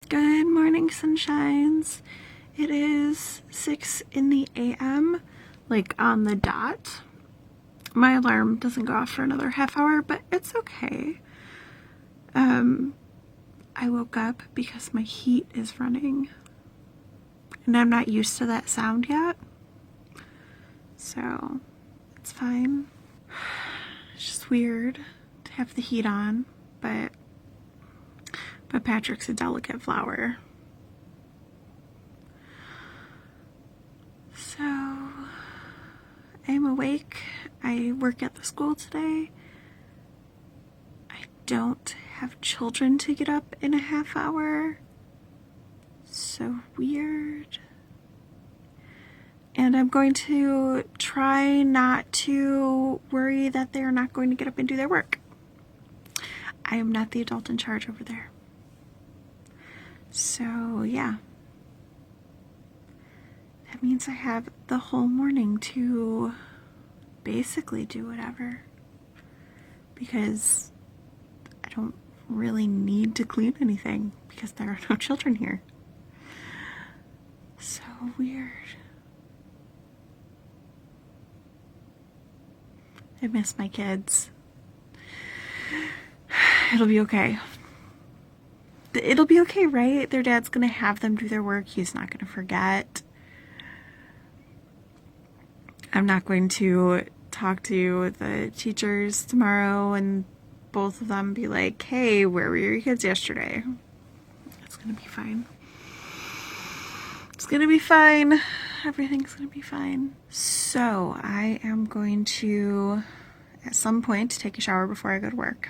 Good morning, sunshines. It is 6 in the a.m., like on the dot. My alarm doesn't go off for another half hour, but it's okay. I woke up because my heat is running, and I'm not used to that sound yet, so it's fine. It's just weird to have the heat on, but Patrick's a delicate flower. So I'm awake. I work at the school today. I don't have children to get up in a half hour. So weird. And I'm going to try not to worry that they're not going to get up and do their work. I am not the adult in charge over there. So yeah. That means I have the whole morning to basically do whatever, because I don't really need to clean anything because there are no children here. So weird. I miss my kids. It'll be okay. It'll be okay, right? Their dad's gonna have them do their work. He's not gonna forget. I'm not going to talk to the teachers tomorrow and both of them be like, hey, where were your kids yesterday? It's gonna be fine. It's gonna be fine. Everything's gonna be fine. So I am going to, at some point, take a shower before I go to work.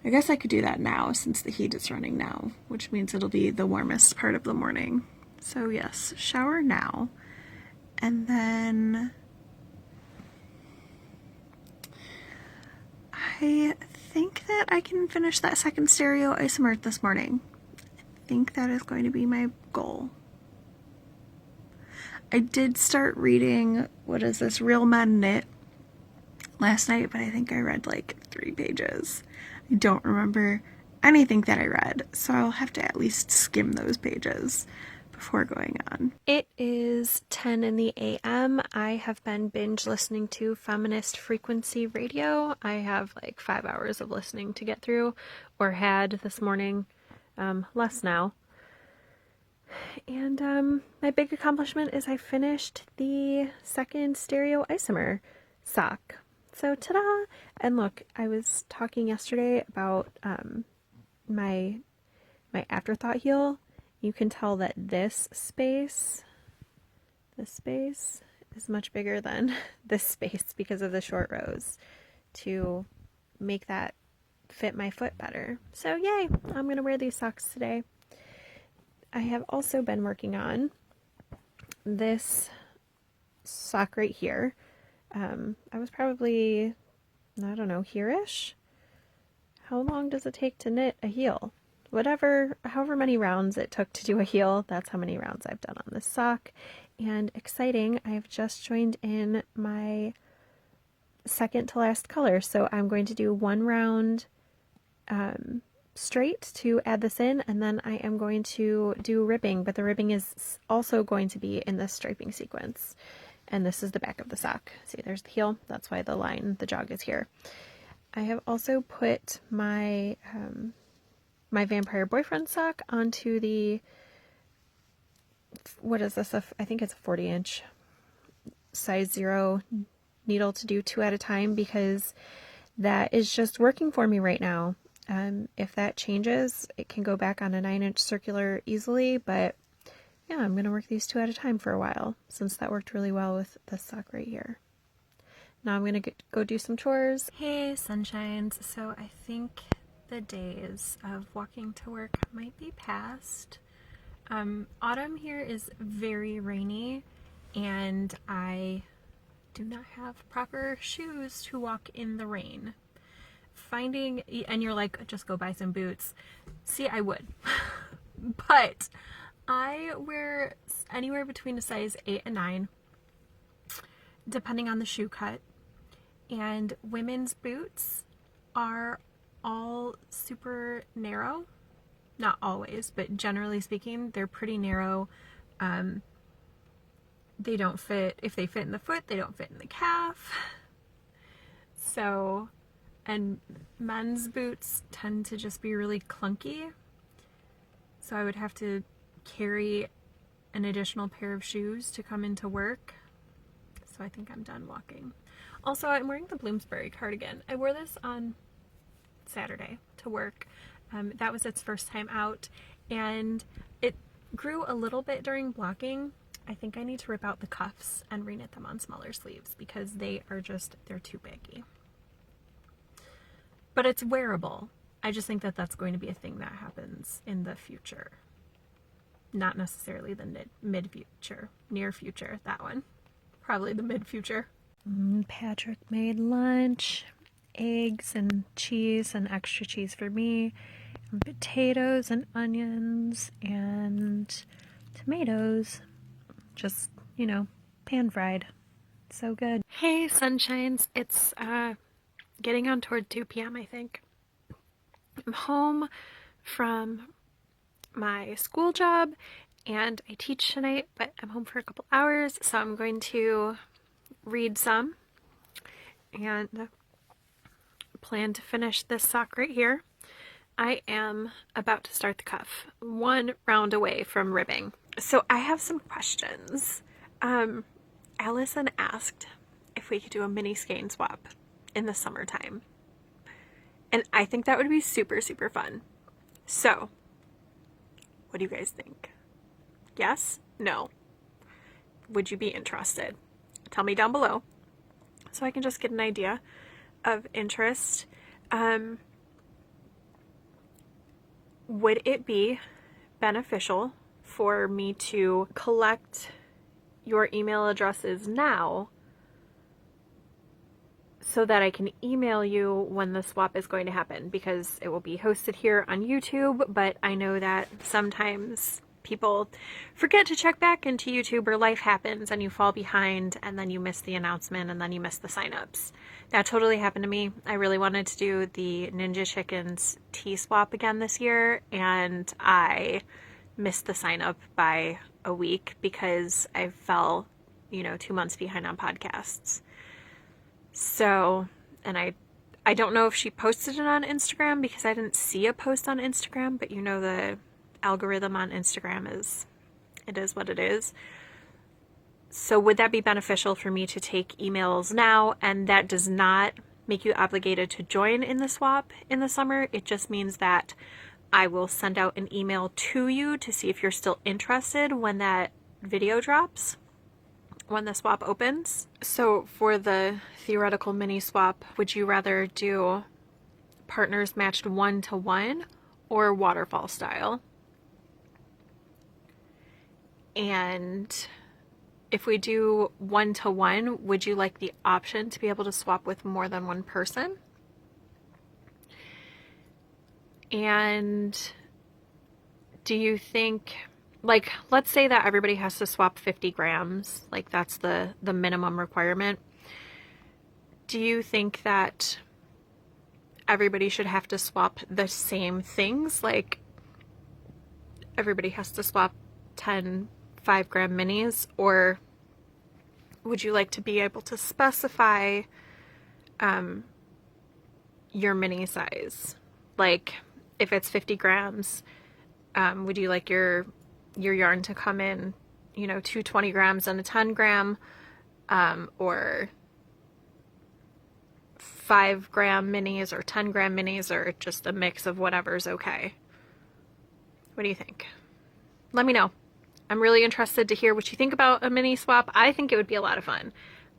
I guess I could do that now since the heat is running now, which means it'll be the warmest part of the morning. So yes, shower now. And then I think that I can finish that second stereo isomer this morning. I think that is going to be my goal. I did start reading, what is this, Real Men Knit last night, but I think I read like 3 pages. I don't remember anything that I read, so I'll have to at least skim those pages before going on. It is 10 in the a.m. I have been binge listening to Feminist Frequency Radio. I have like 5 hours of listening to get through, or had this morning, less now. And my big accomplishment is I finished the second stereo isomer sock. So ta-da! And look, I was talking yesterday about my afterthought heel. You can tell that this space is much bigger than this space because of the short rows to make that fit my foot better. So yay, I'm going to wear these socks today. I have also been working on this sock right here. I was probably, I don't know, here-ish? How long does it take to knit a heel? However many rounds it took to do a heel, that's how many rounds I've done on this sock. And exciting, I've just joined in my second to last color. So I'm going to do 1 round straight to add this in, and then I am going to do ribbing, but the ribbing is also going to be in this striping sequence. And this is the back of the sock. See, there's the heel. That's why the jog is here. I have also put my my vampire boyfriend sock onto the, what is this? I think it's a 40-inch size 0 needle to do 2 at a time, because that is just working for me right now. If that changes, it can go back on a 9-inch circular easily, but yeah, I'm going to work these 2 at a time for a while, since that worked really well with this sock right here. Now I'm going to go do some chores. Hey, sunshines. So I think the days of walking to work might be past. Autumn here is very rainy, and I do not have proper shoes to walk in the rain. And you're like, just go buy some boots. See, I would. But I wear anywhere between a size 8 and 9, depending on the shoe cut. And women's boots are all super narrow not always, but generally speaking, they're pretty narrow. They don't fit, if they fit in the foot, they don't fit in the calf. So, and men's boots tend to just be really clunky. So I would have to carry an additional pair of shoes to come into work. So I think I'm done walking. Also, I'm wearing the Bloomsbury cardigan. I wore this on Saturday to work. That was its first time out, and it grew a little bit during blocking. I think I need to rip out the cuffs and reknit them on smaller sleeves because they're too baggy. But it's wearable. I just think that that's going to be a thing that happens in the future. Not necessarily the mid-future, near future, that one. Probably the mid-future. Patrick made lunch. Eggs and cheese and extra cheese for me. And potatoes and onions and tomatoes. Just, you know, pan fried. So good. Hey, sunshines. It's getting on toward 2 p.m. I think. I'm home from my school job and I teach tonight, but I'm home for a couple hours, so I'm going to read some and plan to finish this sock right here. I am about to start the cuff, 1 round away from ribbing. So I have some questions. Allison asked if we could do a mini skein swap in the summertime. And I think that would be super, super fun. So, what do you guys think? Yes? No? Would you be interested? Tell me down below so I can just get an idea of interest. Would it be beneficial for me to collect your email addresses now so that I can email you when the swap is going to happen? Because it will be hosted here on YouTube, but I know that sometimes people forget to check back into YouTube, or life happens and you fall behind and then you miss the announcement and then you miss the signups. That totally happened to me. I really wanted to do the Ninja Chickens tea swap again this year, and I missed the sign up by a week because I fell, 2 months behind on podcasts. So, and I don't know if she posted it on Instagram because I didn't see a post on Instagram, but the algorithm on Instagram is what it is. So would that be beneficial for me to take emails now? And that does not make you obligated to join in the swap in the summer. It just means that I will send out an email to you to see if you're still interested when that video drops, when the swap opens. So for the theoretical mini swap, would you rather do partners matched 1-to-1 or waterfall style? And if we do 1-to-1, would you like the option to be able to swap with more than one person? And do you think, let's say that everybody has to swap 50 grams, that's the minimum requirement. Do you think that everybody should have to swap the same things? Everybody has to swap 10 5-gram minis, or would you like to be able to specify your mini size? If it's 50 grams, would you like your yarn to come in, 2 20 grams and a 10 gram, or 5-gram minis or 10-gram minis, or just a mix of whatever's okay? What do you think? Let me know. I'm really interested to hear what you think about a mini swap. I think it would be a lot of fun.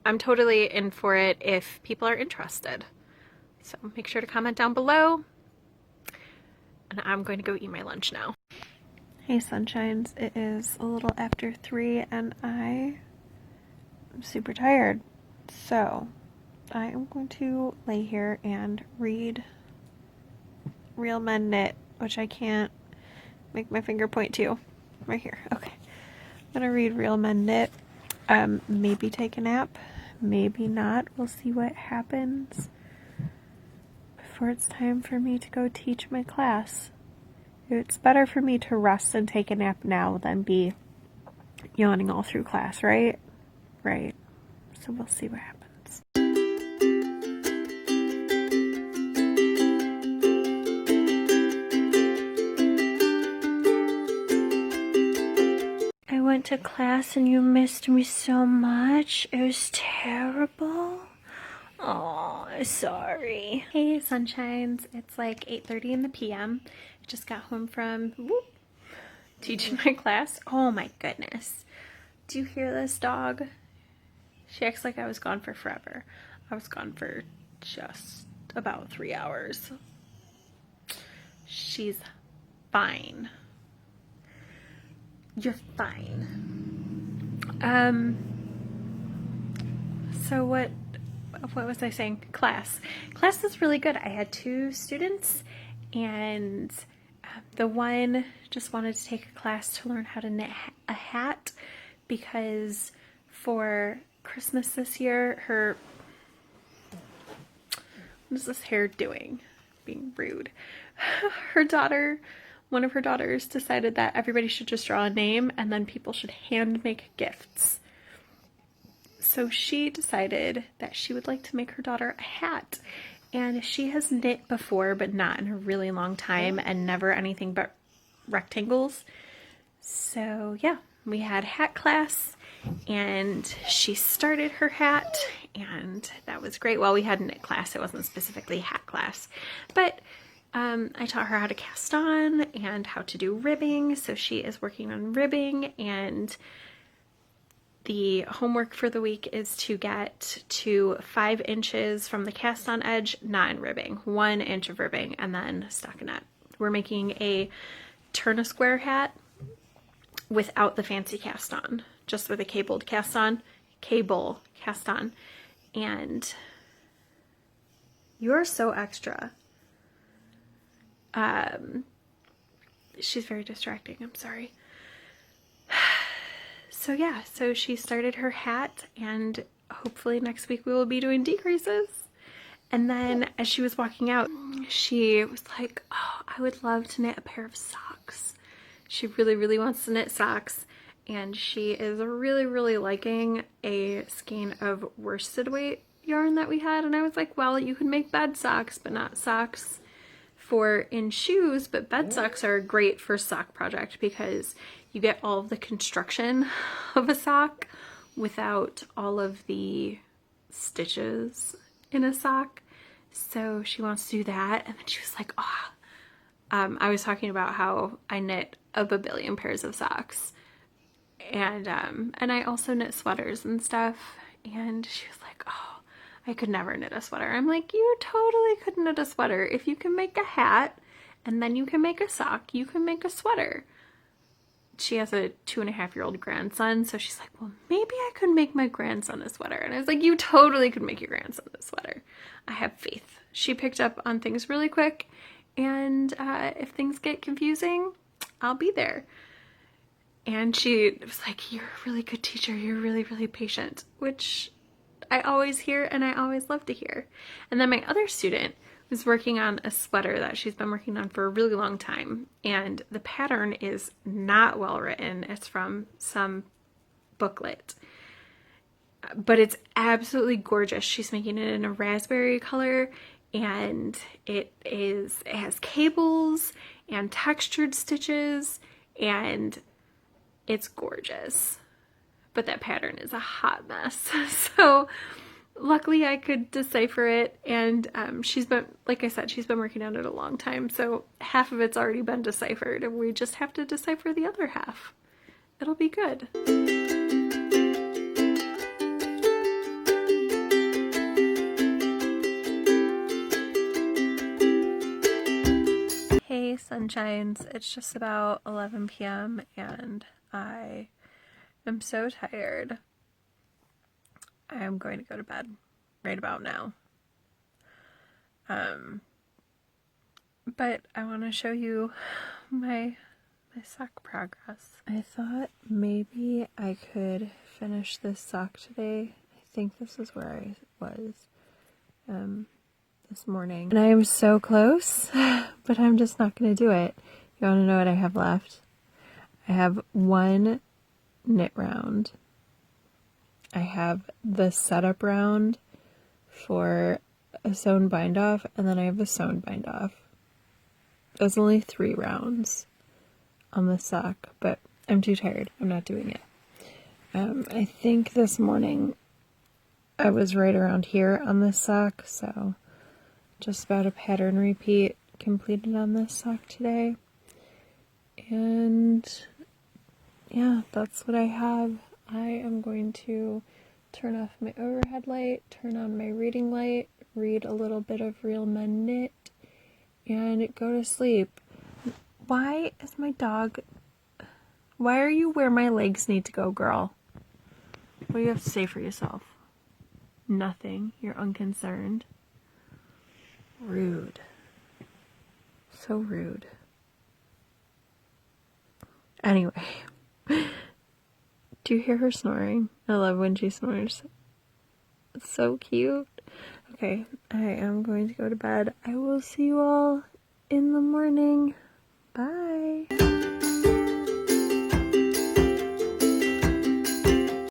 I'm totally in for it if people are interested. So make sure to comment down below. And I'm going to go eat my lunch now. Hey sunshines, it is a little after 3 and I am super tired. So I am going to lay here and read Real Men Knit, which I can't make my finger point to. Right here. Okay. I'm gonna read Real Men Knit. Maybe take a nap. Maybe not. We'll see what happens before it's time for me to go teach my class It's better for me to rest and take a nap now than be yawning all through class, right? Right. So we'll see what happens. I went to class and you missed me so much. It was terrible. Oh, sorry. Hey, sunshines. It's like 8:30 in the p.m. I just got home from teaching my class. Oh my goodness. Do you hear this dog? She acts like I was gone for forever. I was gone for just about 3 hours. She's fine. You're fine. So what was I saying? Class is really good. I had 2 students, and the one just wanted to take a class to learn how to knit a hat, because for Christmas this year, what is this hair doing? Being rude. One of her daughters decided that everybody should just draw a name and then people should hand make gifts. So she decided that she would like to make her daughter a hat. And she has knit before, but not in a really long time, and never anything but rectangles. So yeah, we had hat class and she started her hat, and that was great. Well, we had knit class. It wasn't specifically hat class, but I taught her how to cast on and how to do ribbing. So she is working on ribbing, and the homework for the week is to get to 5 inches from the cast on edge, not in ribbing, 1 inch of ribbing, and then stockinette. We're making a turn a square hat without the fancy cast on, just with a cable cast on, and you're so extra. She's very distracting, I'm sorry. So yeah, so she started her hat, and hopefully next week we will be doing decreases. And then as she was walking out, she was like, oh, I would love to knit a pair of socks. She really, really wants to knit socks, and she is really liking a skein of worsted weight yarn that we had. And I was like, well, you can make bed socks, but not socks for in shoes, but bed socks are great for sock project because you get all of the construction of a sock without all of the stitches in a sock. So she wants to do that. And then she was like, oh, I was talking about how I knit a babillion pairs of socks, and I also knit sweaters and stuff. And she was like, oh, I could never knit a sweater. I'm like, you totally could knit a sweater. If you can make a hat and then you can make a sock, you can make a sweater. She has a 2.5-year-old grandson, so she's like, well, maybe I could make my grandson a sweater. And I was like, you totally could make your grandson a sweater. I have faith. She picked up on things really quick, and if things get confusing, I'll be there. And she was like, you're a really good teacher. You're really patient, which I always hear and I always love to hear. And then my other student was working on a sweater that she's been working on for a really long time, and the pattern is not well written. It's from some booklet, but it's absolutely gorgeous. She's making it in a raspberry color, and it has cables and textured stitches, and it's gorgeous. But that pattern is a hot mess. So luckily I could decipher it, and she's been, like I said, she's been working on it a long time, so half of it's already been deciphered, and we just have to decipher the other half. It'll be good. Hey sunshines, it's just about 11 p.m. and I am so tired. I am going to go to bed right about now. But I want to show you my sock progress. I thought maybe I could finish this sock today. I think this is where I was this morning. And I am so close, but I'm just not going to do it You want to know what I have left? I have one knit round. I have the setup round for a sewn bind off, and then I have a sewn bind off. There's only 3 rounds on the sock, but I'm too tired. I'm not doing it. I think this morning I was right around here on this sock, so just about a pattern repeat completed on this sock today. And yeah, that's what I have. I am going to turn off my overhead light, turn on my reading light, read a little bit of Real Men Knit, and go to sleep. Why is my dog... Why are you where my legs need to go, girl? What do you have to say for yourself? Nothing. You're unconcerned. Rude. So rude. Anyway. Do you hear her snoring? I love when she snores. It's so cute. Okay, I am going to go to bed. I will see you all in the morning. Bye.